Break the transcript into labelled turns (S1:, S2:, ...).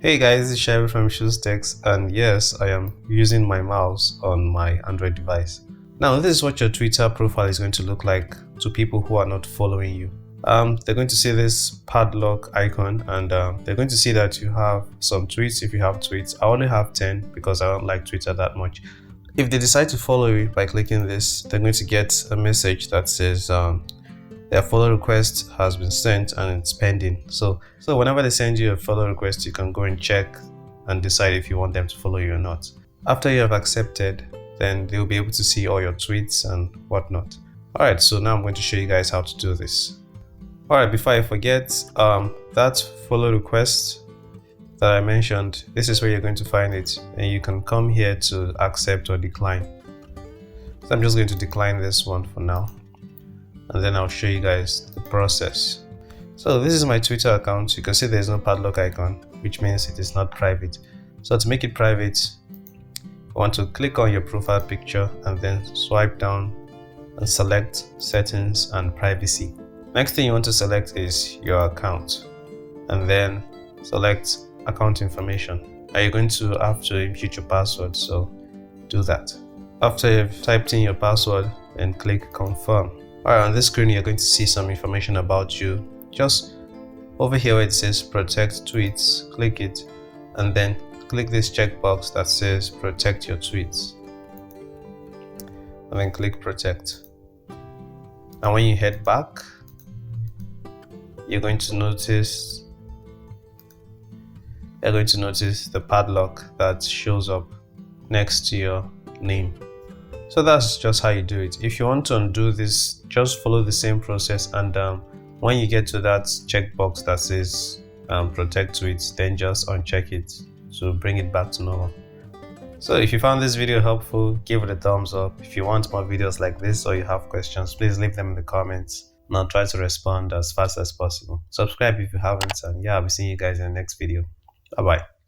S1: Hey guys, this is Shaibu from ShoesTechs, and yes, I am using my mouse on my Android device. Now, this is what your Twitter profile is going to look like to people who are not following you. They're going to see this padlock icon, and they're going to see that you have some tweets if you have tweets. I only have 10 because I don't like Twitter that much. If they decide to follow you by clicking this, they're going to get a message that says their follow request has been sent and it's pending. So whenever they send you a follow request, you can go and check and decide if you want them to follow you or not. After you have accepted, then they'll be able to see all your tweets and whatnot. Alright, so now I'm going to show you guys how to do this. Alright, before I forget, that follow request that I mentioned, this is where you're going to find it, and you can come here to accept or decline. So I'm just going to decline this one for now, and then I'll show you guys the process. So this is my Twitter account. You can see there's no padlock icon, which means it is not private. So to make it private, you want to click on your profile picture and then swipe down and select settings and privacy. Next thing you want to select is your account, and then select account information. Now you're going to have to input your password, so do that. After you've typed in your password, then click confirm. Alright, on this screen you're going to see some information about you. Just over here where it says protect tweets, click it, and then click this checkbox that says protect your tweets, and then click protect. And when you head back, you're going to notice the padlock that shows up next to your name. So that's just how you do it. If you want to undo this, just follow the same process, and when you get to that checkbox that says protect tweets, then just uncheck it to bring it back to normal. So if you found this video helpful, give it a thumbs up. If you want more videos like this or you have questions, please leave them in the comments and I'll try to respond as fast as possible. Subscribe if you haven't, and yeah, I'll be seeing you guys in the next video. Bye bye.